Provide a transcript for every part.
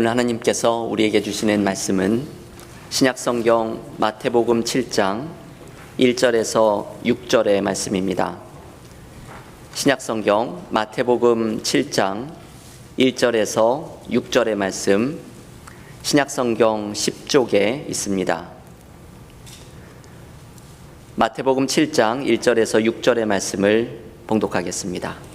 오늘 하나님께서 우리에게 주시는 말씀은 신약성경 마태복음 7장 1절에서 6절의 말씀입니다. 신약성경 마태복음 7장 1절에서 6절의 말씀, 신약성경 10쪽에 있습니다. 마태복음 7장 1절에서 6절의 말씀을 봉독하겠습니다.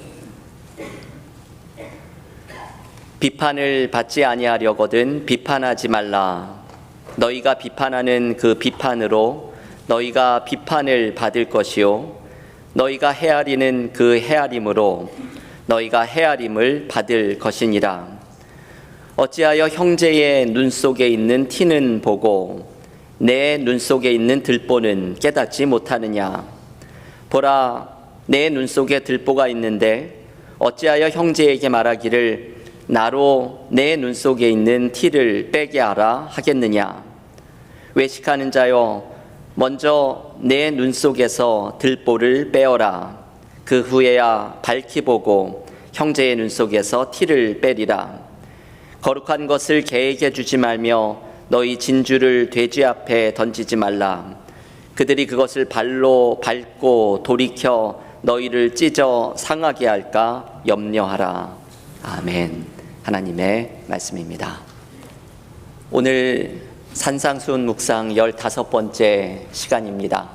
비판을 받지 아니하려거든 비판하지 말라. 너희가 비판하는 그 비판으로 너희가 비판을 받을 것이요 너희가 헤아리는 그 헤아림으로 너희가 헤아림을 받을 것이니라. 어찌하여 형제의 눈 속에 있는 티는 보고 내 눈 속에 있는 들보는 깨닫지 못하느냐. 보라, 내 눈 속에 들보가 있는데 어찌하여 형제에게 말하기를 나로 내 눈 속에 있는 티를 빼게 하라 하겠느냐. 외식하는 자여, 먼저 내 눈 속에서 들보를 빼어라. 그 후에야 밝히 보고 형제의 눈 속에서 티를 빼리라. 거룩한 것을 개에게 주지 말며 너희 진주를 돼지 앞에 던지지 말라. 그들이 그것을 발로 밟고 돌이켜 너희를 찢어 상하게 할까 염려하라. 아멘. 하나님의 말씀입니다. 오늘 산상수훈 묵상 15번째 시간입니다.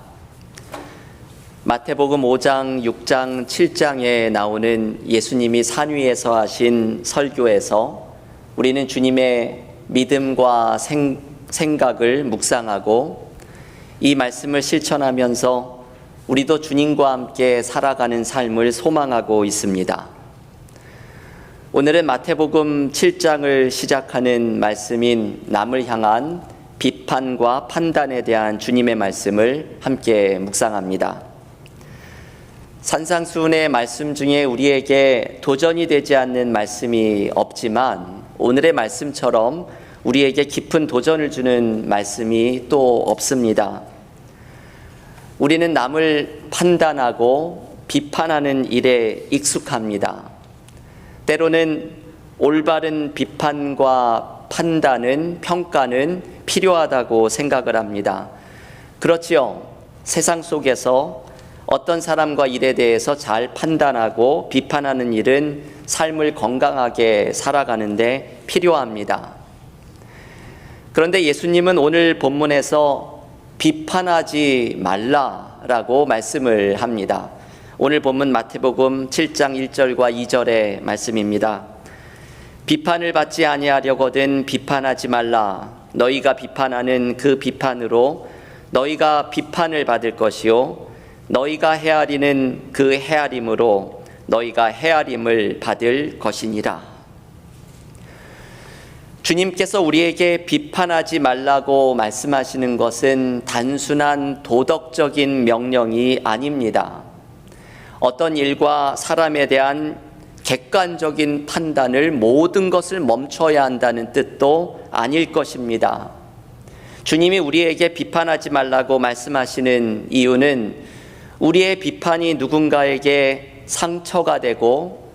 마태복음 5장, 6장, 7장에 나오는 예수님이 산 위에서 하신 설교에서 우리는 주님의 믿음과 생각을 묵상하고 이 말씀을 실천하면서 우리도 주님과 함께 살아가는 삶을 소망하고 있습니다. 오늘은 마태복음 7장을 시작하는 말씀인 남을 향한 비판과 판단에 대한 주님의 말씀을 함께 묵상합니다. 산상수훈의 말씀 중에 우리에게 도전이 되지 않는 말씀이 없지만 오늘의 말씀처럼 우리에게 깊은 도전을 주는 말씀이 또 없습니다. 우리는 남을 판단하고 비판하는 일에 익숙합니다. 때로는 올바른 비판과 판단은, 평가는 필요하다고 생각을 합니다. 그렇지요. 세상 속에서 어떤 사람과 일에 대해서 잘 판단하고 비판하는 일은 삶을 건강하게 살아가는데 필요합니다. 그런데 예수님은 오늘 본문에서 비판하지 말라라고 말씀을 합니다. 오늘 본문 마태복음 7장 1절과 2절의 말씀입니다. 비판을 받지 아니하려거든 비판하지 말라. 너희가 비판하는 그 비판으로 너희가 비판을 받을 것이요 너희가 헤아리는 그 헤아림으로 너희가 헤아림을 받을 것이니라. 주님께서 우리에게 비판하지 말라고 말씀하시는 것은 단순한 도덕적인 명령이 아닙니다. 어떤 일과 사람에 대한 객관적인 판단을 모든 것을 멈춰야 한다는 뜻도 아닐 것입니다. 주님이 우리에게 비판하지 말라고 말씀하시는 이유는 우리의 비판이 누군가에게 상처가 되고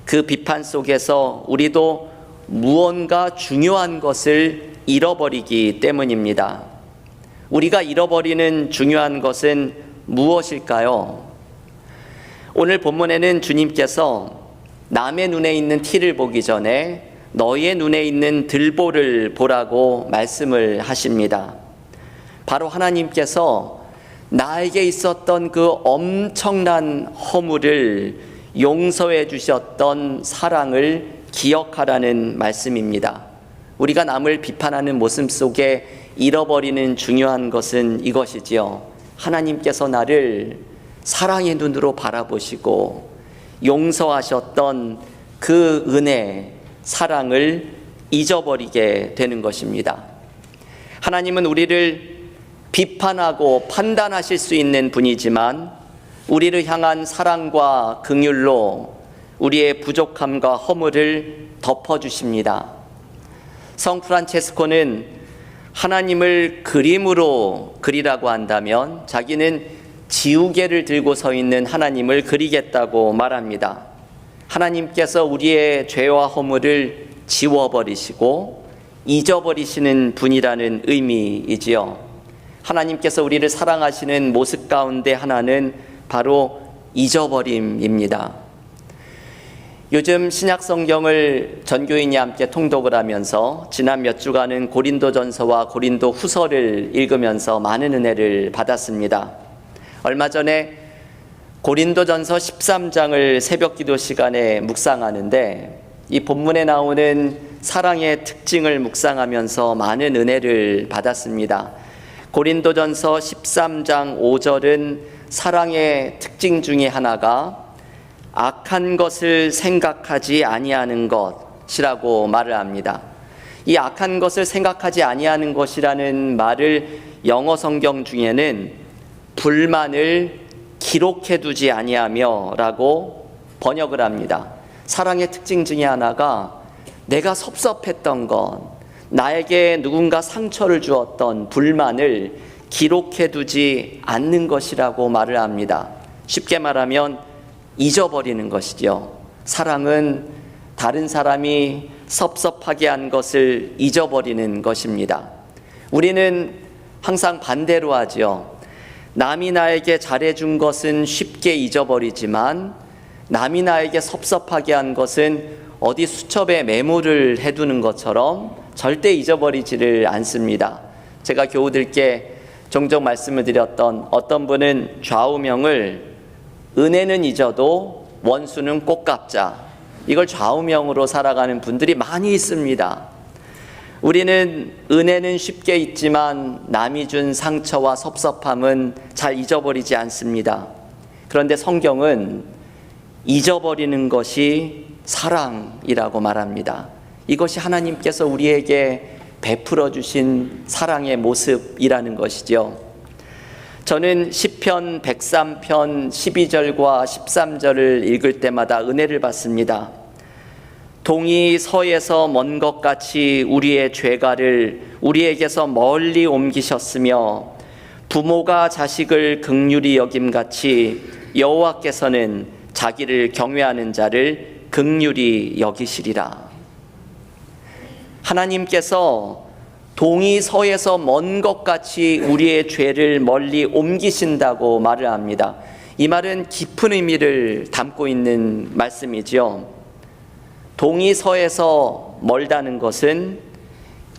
그 비판 속에서 우리도 무언가 중요한 것을 잃어버리기 때문입니다. 우리가 잃어버리는 중요한 것은 무엇일까요? 오늘 본문에는 주님께서 남의 눈에 있는 티를 보기 전에 너희의 눈에 있는 들보를 보라고 말씀을 하십니다. 바로 하나님께서 나에게 있었던 그 엄청난 허물을 용서해 주셨던 사랑을 기억하라는 말씀입니다. 우리가 남을 비판하는 모습 속에 잃어버리는 중요한 것은 이것이지요. 하나님께서 나를 사랑의 눈으로 바라보시고 용서하셨던 그 은혜, 사랑을 잊어버리게 되는 것입니다. 하나님은 우리를 비판하고 판단하실 수 있는 분이지만 우리를 향한 사랑과 긍휼로 우리의 부족함과 허물을 덮어주십니다. 성 프란체스코는 하나님을 그림으로 그리라고 한다면 자기는 지우개를 들고 서 있는 하나님을 그리겠다고 말합니다. 하나님께서 우리의 죄와 허물을 지워버리시고 잊어버리시는 분이라는 의미이지요. 하나님께서 우리를 사랑하시는 모습 가운데 하나는 바로 잊어버림입니다. 요즘 신약 성경을 전교인이 함께 통독을 하면서 지난 몇 주간은 고린도전서와 고린도 후서를 읽으면서 많은 은혜를 받았습니다. 얼마 전에 고린도전서 13장을 새벽 기도 시간에 묵상하는데 이 본문에 나오는 사랑의 특징을 묵상하면서 많은 은혜를 받았습니다. 고린도전서 13장 5절은 사랑의 특징 중에 하나가 악한 것을 생각하지 아니하는 것이라고 말을 합니다. 이 악한 것을 생각하지 아니하는 것이라는 말을 영어 성경 중에는 불만을 기록해 두지 아니하며 라고 번역을 합니다. 사랑의 특징 중에 하나가 내가 섭섭했던 것, 나에게 누군가 상처를 주었던 불만을 기록해 두지 않는 것이라고 말을 합니다. 쉽게 말하면 잊어버리는 것이죠. 사랑은 다른 사람이 섭섭하게 한 것을 잊어버리는 것입니다. 우리는 항상 반대로 하죠. 남이 나에게 잘해준 것은 쉽게 잊어버리지만 남이 나에게 섭섭하게 한 것은 어디 수첩에 메모를 해두는 것처럼 절대 잊어버리지를 않습니다. 제가 교우들께 종종 말씀을 드렸던 어떤 분은 좌우명을 은혜는 잊어도 원수는 꼭 갚자, 이걸 좌우명으로 살아가는 분들이 많이 있습니다. 우리는 은혜는 쉽게 잊지만 남이 준 상처와 섭섭함은 잘 잊어버리지 않습니다. 그런데 성경은 잊어버리는 것이 사랑이라고 말합니다. 이것이 하나님께서 우리에게 베풀어 주신 사랑의 모습이라는 것이죠. 저는 시편 103편 12절과 13절을 읽을 때마다 은혜를 받습니다. 동이 서에서 먼 것 같이 우리의 죄가를 우리에게서 멀리 옮기셨으며 부모가 자식을 긍휼히 여김같이 여호와께서는 자기를 경외하는 자를 긍휼히 여기시리라. 하나님께서 동이 서에서 먼 것 같이 우리의 죄를 멀리 옮기신다고 말을 합니다. 이 말은 깊은 의미를 담고 있는 말씀이지요. 동이 서에서 멀다는 것은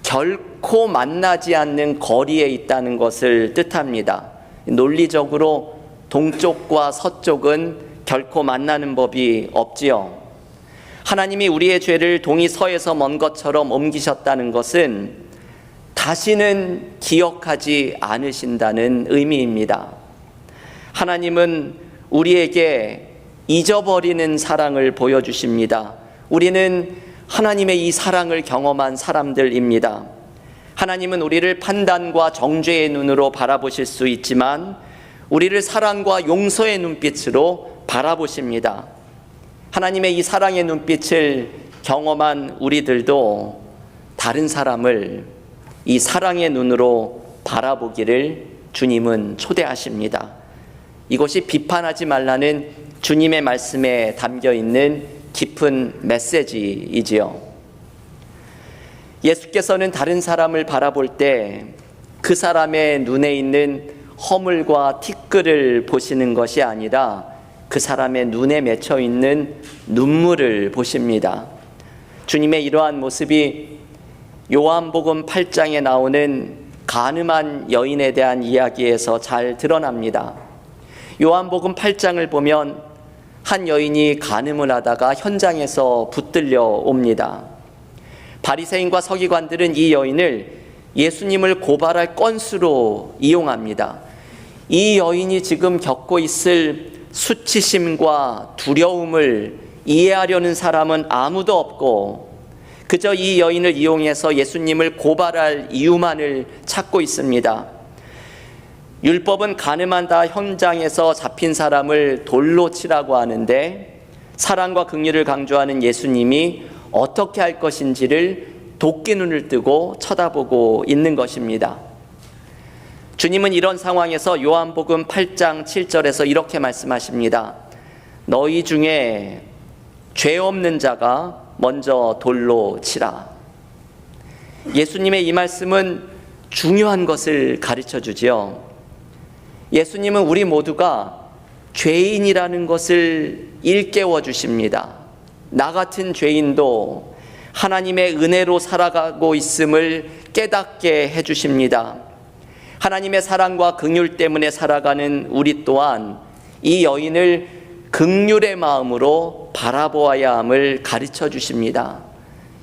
결코 만나지 않는 거리에 있다는 것을 뜻합니다. 논리적으로 동쪽과 서쪽은 결코 만나는 법이 없지요. 하나님이 우리의 죄를 동이 서에서 먼 것처럼 옮기셨다는 것은 다시는 기억하지 않으신다는 의미입니다. 하나님은 우리에게 잊어버리는 사랑을 보여주십니다. 우리는 하나님의 이 사랑을 경험한 사람들입니다. 하나님은 우리를 판단과 정죄의 눈으로 바라보실 수 있지만 우리를 사랑과 용서의 눈빛으로 바라보십니다. 하나님의 이 사랑의 눈빛을 경험한 우리들도 다른 사람을 이 사랑의 눈으로 바라보기를 주님은 초대하십니다. 이것이 비판하지 말라는 주님의 말씀에 담겨 있는 깊은 메시지이지요. 예수께서는 다른 사람을 바라볼 때 그 사람의 눈에 있는 허물과 티끌을 보시는 것이 아니라 그 사람의 눈에 맺혀 있는 눈물을 보십니다. 주님의 이러한 모습이 요한복음 8장에 나오는 간음한 여인에 대한 이야기에서 잘 드러납니다. 요한복음 8장을 보면 한 여인이 간음을 하다가 현장에서 붙들려 옵니다. 바리새인과 서기관들은 이 여인을 예수님을 고발할 건수로 이용합니다. 이 여인이 지금 겪고 있을 수치심과 두려움을 이해하려는 사람은 아무도 없고 그저 이 여인을 이용해서 예수님을 고발할 이유만을 찾고 있습니다. 율법은 간음한다 현장에서 잡힌 사람을 돌로 치라고 하는데 사랑과 긍휼을 강조하는 예수님이 어떻게 할 것인지를 도끼 눈을 뜨고 쳐다보고 있는 것입니다. 주님은 이런 상황에서 요한복음 8장 7절에서 이렇게 말씀하십니다. 너희 중에 죄 없는 자가 먼저 돌로 치라. 예수님의 이 말씀은 중요한 것을 가르쳐 주지요. 예수님은 우리 모두가 죄인이라는 것을 일깨워 주십니다. 나 같은 죄인도 하나님의 은혜로 살아가고 있음을 깨닫게 해 주십니다. 하나님의 사랑과 긍휼 때문에 살아가는 우리 또한 이 여인을 긍휼의 마음으로 바라보아야 함을 가르쳐 주십니다.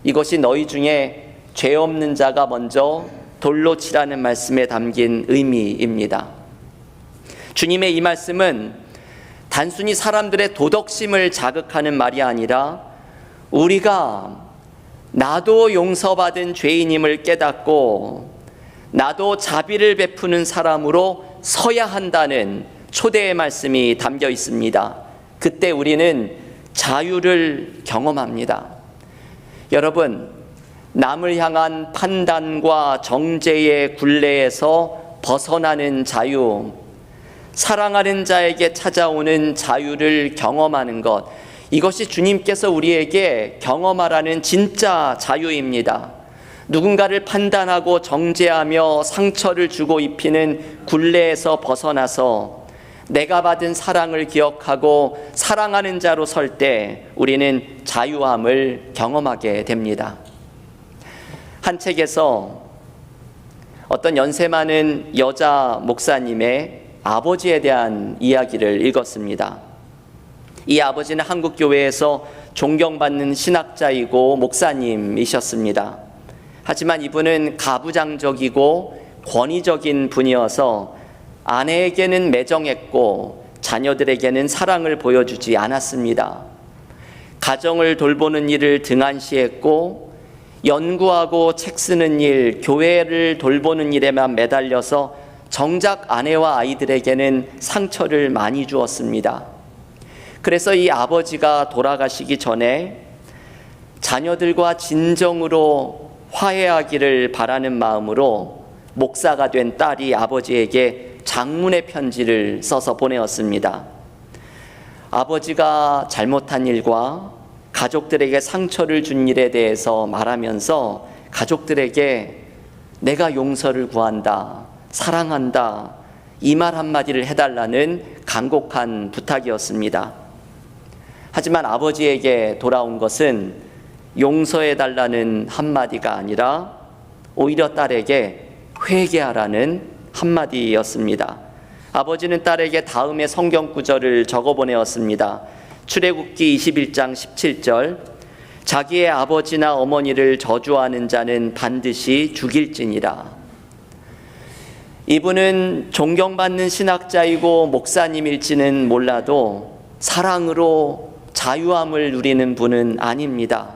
이것이 너희 중에 죄 없는 자가 먼저 돌로 치라는 말씀에 담긴 의미입니다. 주님의 이 말씀은 단순히 사람들의 도덕심을 자극하는 말이 아니라 우리가 나도 용서받은 죄인임을 깨닫고 나도 자비를 베푸는 사람으로 서야 한다는 초대의 말씀이 담겨 있습니다. 그때 우리는 자유를 경험합니다. 여러분, 남을 향한 판단과 정죄의 굴레에서 벗어나는 자유, 사랑하는 자에게 찾아오는 자유를 경험하는 것, 이것이 주님께서 우리에게 경험하라는 진짜 자유입니다. 누군가를 판단하고 정죄하며 상처를 주고 입히는 굴레에서 벗어나서 내가 받은 사랑을 기억하고 사랑하는 자로 설 때 우리는 자유함을 경험하게 됩니다. 한 책에서 어떤 연세 많은 여자 목사님의 아버지에 대한 이야기를 읽었습니다. 이 아버지는 한국 교회에서 존경받는 신학자이고 목사님이셨습니다. 하지만 이분은 가부장적이고 권위적인 분이어서 아내에게는 매정했고 자녀들에게는 사랑을 보여주지 않았습니다. 가정을 돌보는 일을 등한시했고 연구하고 책 쓰는 일, 교회를 돌보는 일에만 매달려서 정작 아내와 아이들에게는 상처를 많이 주었습니다. 그래서 이 아버지가 돌아가시기 전에 자녀들과 진정으로 화해하기를 바라는 마음으로 목사가 된 딸이 아버지에게 장문의 편지를 써서 보내었습니다. 아버지가 잘못한 일과 가족들에게 상처를 준 일에 대해서 말하면서 가족들에게 내가 용서를 구한다, 사랑한다, 이 말 한마디를 해달라는 간곡한 부탁이었습니다. 하지만 아버지에게 돌아온 것은 용서해달라는 한마디가 아니라 오히려 딸에게 회개하라는 한마디였습니다. 아버지는 딸에게 다음의 성경 구절을 적어 보내었습니다. 출애굽기 21장 17절, 자기의 아버지나 어머니를 저주하는 자는 반드시 죽일지니라. 이분은 존경받는 신학자이고 목사님일지는 몰라도 사랑으로 자유함을 누리는 분은 아닙니다.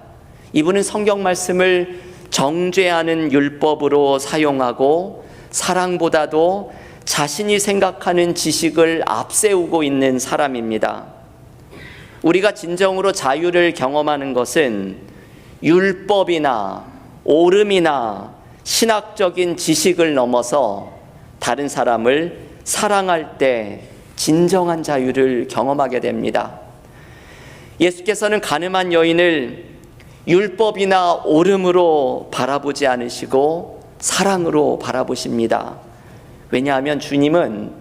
이분은 성경 말씀을 정죄하는 율법으로 사용하고 사랑보다도 자신이 생각하는 지식을 앞세우고 있는 사람입니다. 우리가 진정으로 자유를 경험하는 것은 율법이나 오름이나 신학적인 지식을 넘어서 다른 사람을 사랑할 때 진정한 자유를 경험하게 됩니다. 예수께서는 가늠한 여인을 율법이나 오름으로 바라보지 않으시고 사랑으로 바라보십니다. 왜냐하면 주님은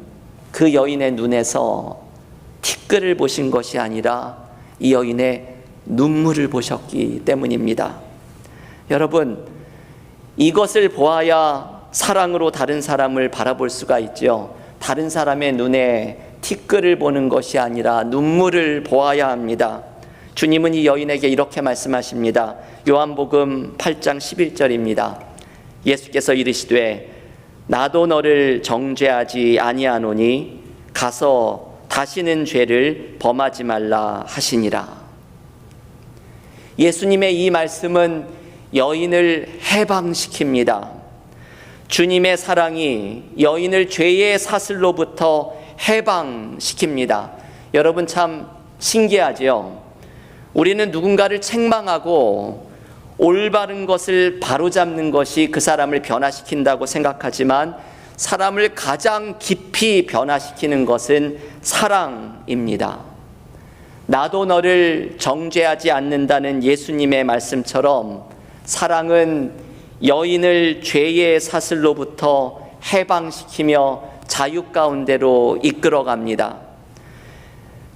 그 여인의 눈에서 티끌을 보신 것이 아니라 이 여인의 눈물을 보셨기 때문입니다. 여러분, 이것을 보아야 사랑으로 다른 사람을 바라볼 수가 있죠. 다른 사람의 눈에 티끌을 보는 것이 아니라 눈물을 보아야 합니다. 주님은 이 여인에게 이렇게 말씀하십니다. 요한복음 8장 11절입니다. 예수께서 이르시되 나도 너를 정죄하지 아니하노니 가서 다시는 죄를 범하지 말라 하시니라. 예수님의 이 말씀은 여인을 해방시킵니다. 주님의 사랑이 여인을 죄의 사슬로부터 해방시킵니다. 여러분 참 신기하지요? 우리는 누군가를 책망하고 올바른 것을 바로잡는 것이 그 사람을 변화시킨다고 생각하지만 사람을 가장 깊이 변화시키는 것은 사랑입니다. 나도 너를 정죄하지 않는다는 예수님의 말씀처럼 사랑은 여인을 죄의 사슬로부터 해방시키며 자유 가운데로 이끌어갑니다.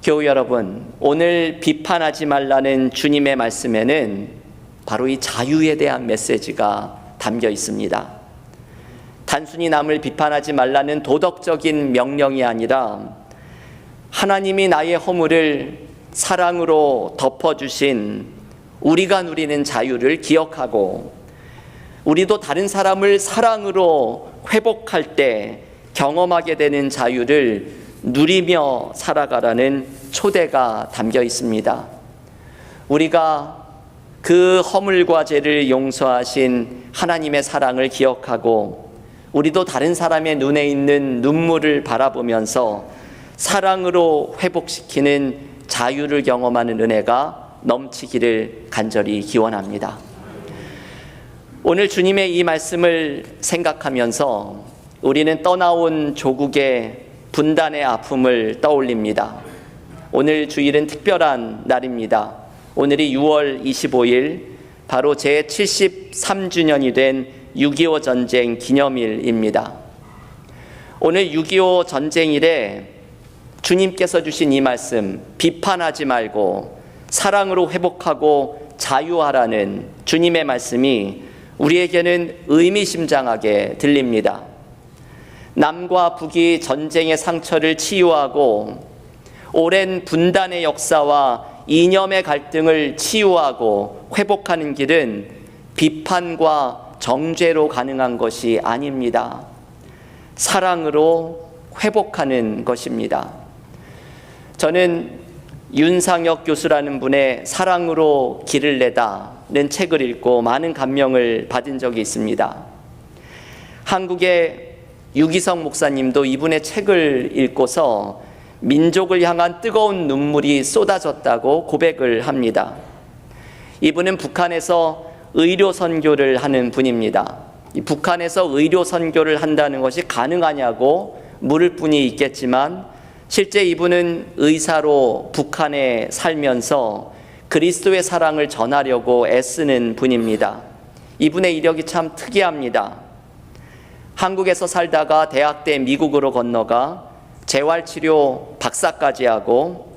교우 여러분, 오늘 비판하지 말라는 주님의 말씀에는 바로 이 자유에 대한 메시지가 담겨 있습니다. 단순히 남을 비판하지 말라는 도덕적인 명령이 아니라 하나님이 나의 허물을 사랑으로 덮어주신 우리가 누리는 자유를 기억하고 우리도 다른 사람을 사랑으로 회복할 때 경험하게 되는 자유를 누리며 살아가라는 초대가 담겨 있습니다. 우리가 그 허물과 죄를 용서하신 하나님의 사랑을 기억하고 우리도 다른 사람의 눈에 있는 눈물을 바라보면서 사랑으로 회복시키는 자유를 경험하는 은혜가 넘치기를 간절히 기원합니다. 오늘 주님의 이 말씀을 생각하면서 우리는 떠나온 조국의 분단의 아픔을 떠올립니다. 오늘 주일은 특별한 날입니다. 오늘이 6월 25일, 바로 제73주년이 된 6.25 전쟁 기념일입니다. 오늘 6.25 전쟁일에 주님께서 주신 이 말씀, 비판하지 말고 사랑으로 회복하고 자유하라는 주님의 말씀이 우리에게는 의미심장하게 들립니다. 남과 북이 전쟁의 상처를 치유하고 오랜 분단의 역사와 이념의 갈등을 치유하고 회복하는 길은 비판과 정죄로 가능한 것이 아닙니다. 사랑으로 회복하는 것입니다. 저는 윤상혁 교수라는 분의 사랑으로 길을 내다는 책을 읽고 많은 감명을 받은 적이 있습니다. 한국의 유기성 목사님도 이분의 책을 읽고서 민족을 향한 뜨거운 눈물이 쏟아졌다고 고백을 합니다. 이분은 북한에서 의료 선교를 하는 분입니다. 북한에서 의료 선교를 한다는 것이 가능하냐고 물을 뿐이 있겠지만 실제 이분은 의사로 북한에 살면서 그리스도의 사랑을 전하려고 애쓰는 분입니다. 이분의 이력이 참 특이합니다. 한국에서 살다가 대학 때 미국으로 건너가 재활치료 박사까지 하고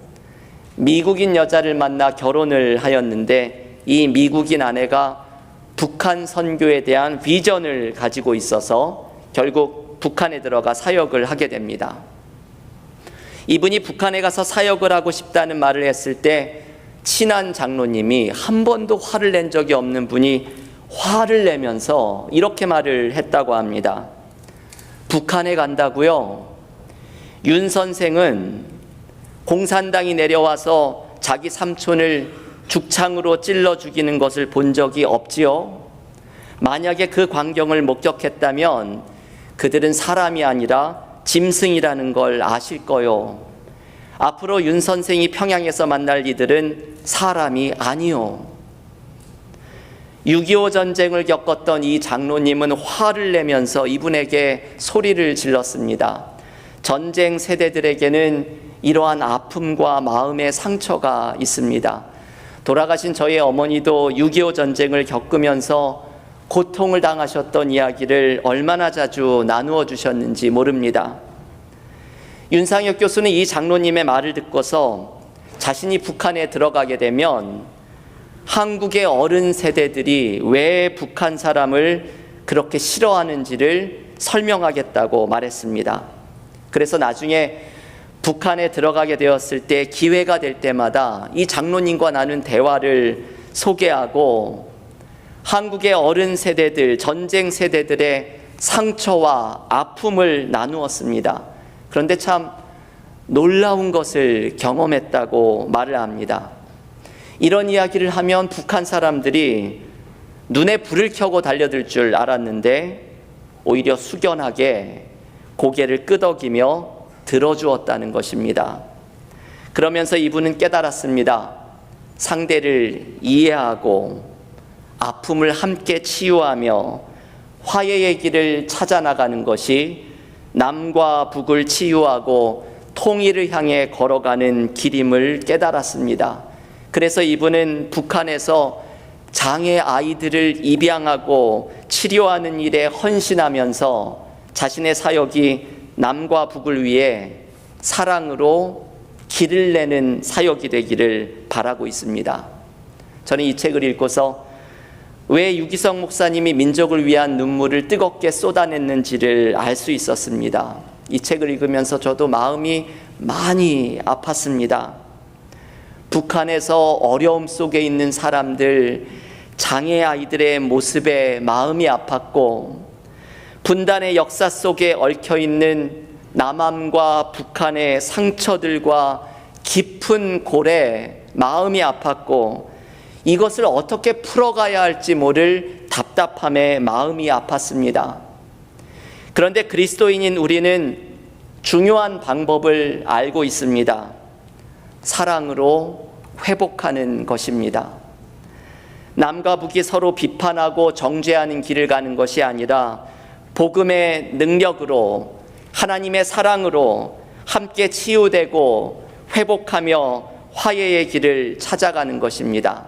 미국인 여자를 만나 결혼을 하였는데 이 미국인 아내가 북한 선교에 대한 비전을 가지고 있어서 결국 북한에 들어가 사역을 하게 됩니다. 이분이 북한에 가서 사역을 하고 싶다는 말을 했을 때 친한 장로님이 한 번도 화를 낸 적이 없는 분이 화를 내면서 이렇게 말을 했다고 합니다. 북한에 간다고요? 윤 선생은 공산당이 내려와서 자기 삼촌을 죽창으로 찔러 죽이는 것을 본 적이 없지요? 만약에 그 광경을 목격했다면 그들은 사람이 아니라 짐승이라는 걸 아실 거요. 앞으로 윤 선생이 평양에서 만날 이들은 사람이 아니요. 6.25 전쟁을 겪었던 이 장로님은 화를 내면서 이분에게 소리를 질렀습니다. 전쟁 세대들에게는 이러한 아픔과 마음의 상처가 있습니다. 돌아가신 저희 어머니도 6.25 전쟁을 겪으면서 고통을 당하셨던 이야기를 얼마나 자주 나누어 주셨는지 모릅니다. 윤상혁 교수는 이 장로님의 말을 듣고서 자신이 북한에 들어가게 되면 한국의 어른 세대들이 왜 북한 사람을 그렇게 싫어하는지를 설명하겠다고 말했습니다. 그래서 나중에 북한에 들어가게 되었을 때 기회가 될 때마다 이 장로님과 나눈 대화를 소개하고 한국의 어른 세대들, 전쟁 세대들의 상처와 아픔을 나누었습니다. 그런데 참 놀라운 것을 경험했다고 말을 합니다. 이런 이야기를 하면 북한 사람들이 눈에 불을 켜고 달려들 줄 알았는데 오히려 숙연하게 고개를 끄덕이며 들어주었다는 것입니다. 그러면서 이분은 깨달았습니다. 상대를 이해하고 아픔을 함께 치유하며 화해의 길을 찾아나가는 것이 남과 북을 치유하고 통일을 향해 걸어가는 길임을 깨달았습니다. 그래서 이분은 북한에서 장애 아이들을 입양하고 치료하는 일에 헌신하면서 자신의 사역이 남과 북을 위해 사랑으로 길을 내는 사역이 되기를 바라고 있습니다. 저는 이 책을 읽고서 왜 유기성 목사님이 민족을 위한 눈물을 뜨겁게 쏟아냈는지를 알 수 있었습니다. 이 책을 읽으면서 저도 마음이 많이 아팠습니다. 북한에서 어려움 속에 있는 사람들, 장애 아이들의 모습에 마음이 아팠고, 분단의 역사 속에 얽혀있는 남한과 북한의 상처들과 깊은 골에 마음이 아팠고, 이것을 어떻게 풀어가야 할지 모를 답답함에 마음이 아팠습니다. 그런데 그리스도인인 우리는 중요한 방법을 알고 있습니다. 사랑으로 회복하는 것입니다. 남과 북이 서로 비판하고 정죄하는 길을 가는 것이 아니라 복음의 능력으로, 하나님의 사랑으로 함께 치유되고 회복하며 화해의 길을 찾아가는 것입니다.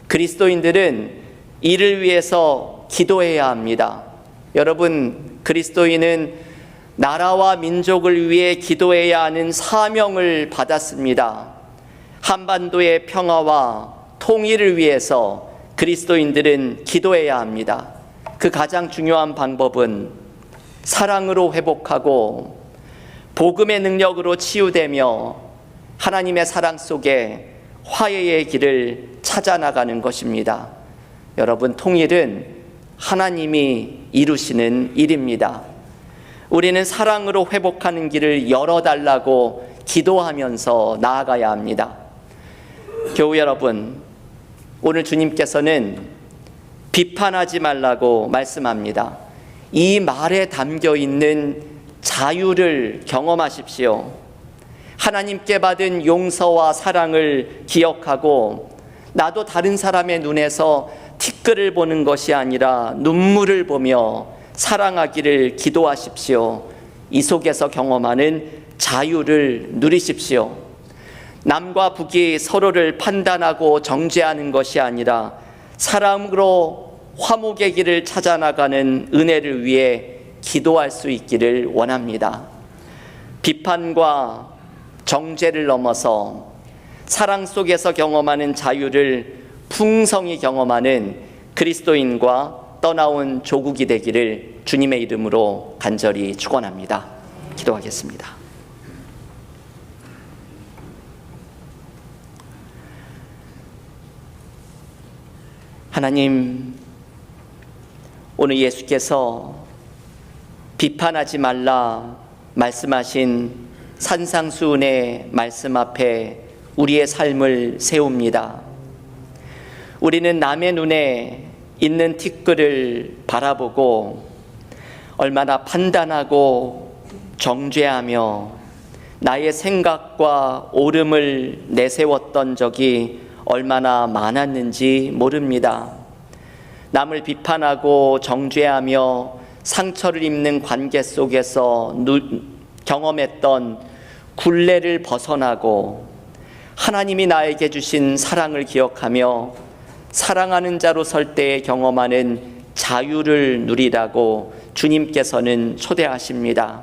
그리스도인들은 이를 위해서 기도해야 합니다. 여러분, 그리스도인은 나라와 민족을 위해 기도해야 하는 사명을 받았습니다. 한반도의 평화와 통일을 위해서 그리스도인들은 기도해야 합니다. 그 가장 중요한 방법은 사랑으로 회복하고 복음의 능력으로 치유되며 하나님의 사랑 속에 화해의 길을 찾아나가는 것입니다. 여러분, 통일은 하나님이 이루시는 일입니다. 우리는 사랑으로 회복하는 길을 열어달라고 기도하면서 나아가야 합니다. 교우 여러분, 오늘 주님께서는 비판하지 말라고 말씀합니다. 이 말에 담겨 있는 자유를 경험하십시오. 하나님께 받은 용서와 사랑을 기억하고, 나도 다른 사람의 눈에서 티끌을 보는 것이 아니라 눈물을 보며 사랑하기를 기도하십시오. 이 속에서 경험하는 자유를 누리십시오. 남과 북이 서로를 판단하고 정죄하는 것이 아니라 사랑으로 화목의 길을 찾아나가는 은혜를 위해 기도할 수 있기를 원합니다. 비판과 정죄를 넘어서 사랑 속에서 경험하는 자유를 풍성히 경험하는 그리스도인과 떠나온 조국이 되기를 주님의 이름으로 간절히 축원합니다. 기도하겠습니다. 하나님, 오늘 예수께서 비판하지 말라 말씀하신 산상수훈의 말씀 앞에 우리의 삶을 세웁니다. 우리는 남의 눈에 있는 티끌을 바라보고 얼마나 판단하고 정죄하며 나의 생각과 옳음을 내세웠던 적이 얼마나 많았는지 모릅니다. 남을 비판하고 정죄하며 상처를 입는 관계 속에서 경험했던 굴레를 벗어나고 하나님이 나에게 주신 사랑을 기억하며 사랑하는 자로 설 때에 경험하는 자유를 누리라고 주님께서는 초대하십니다.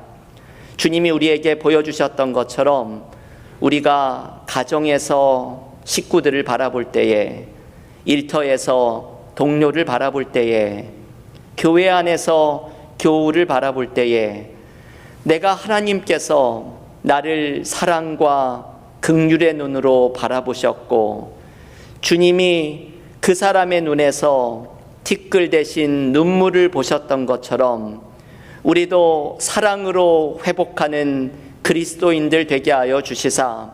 주님이 우리에게 보여주셨던 것처럼 우리가 가정에서 식구들을 바라볼 때에, 일터에서 동료를 바라볼 때에, 교회 안에서 교우를 바라볼 때에 내가 하나님께서 나를 사랑과 긍휼의 눈으로 바라보셨고 주님이 그 사람의 눈에서 티끌 대신 눈물을 보셨던 것처럼 우리도 사랑으로 회복하는 그리스도인들 되게 하여 주시사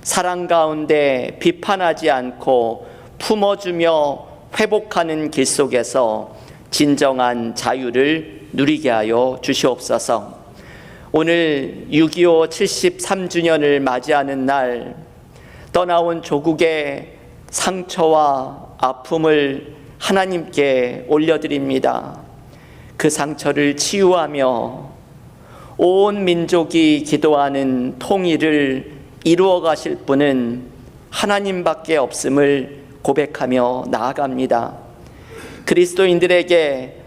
사랑 가운데 비판하지 않고 품어주며 회복하는 길 속에서 진정한 자유를 누리게 하여 주시옵소서. 오늘 6.25 73주년을 맞이하는 날, 떠나온 조국의 상처와 아픔을 하나님께 올려드립니다. 그 상처를 치유하며 온 민족이 기도하는 통일을 이루어 가실 분은 하나님밖에 없음을 고백하며 나아갑니다. 그리스도인들에게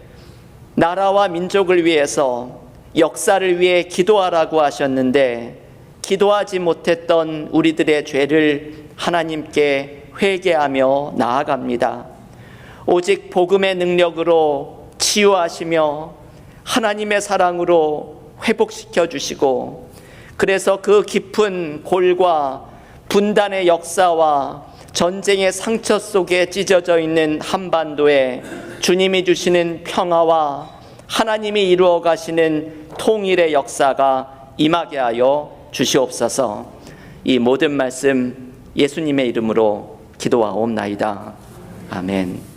나라와 민족을 위해서 역사를 위해 기도하라고 하셨는데 기도하지 못했던 우리들의 죄를 하나님께 회개하며 나아갑니다. 오직 복음의 능력으로 치유하시며 하나님의 사랑으로 회복시켜 주시고, 그래서 그 깊은 골과 분단의 역사와 전쟁의 상처 속에 찢어져 있는 한반도에 주님이 주시는 평화와 하나님이 이루어 가시는 통일의 역사가 임하게 하여 주시옵소서. 이 모든 말씀 예수님의 이름으로 기도하옵나이다. 아멘.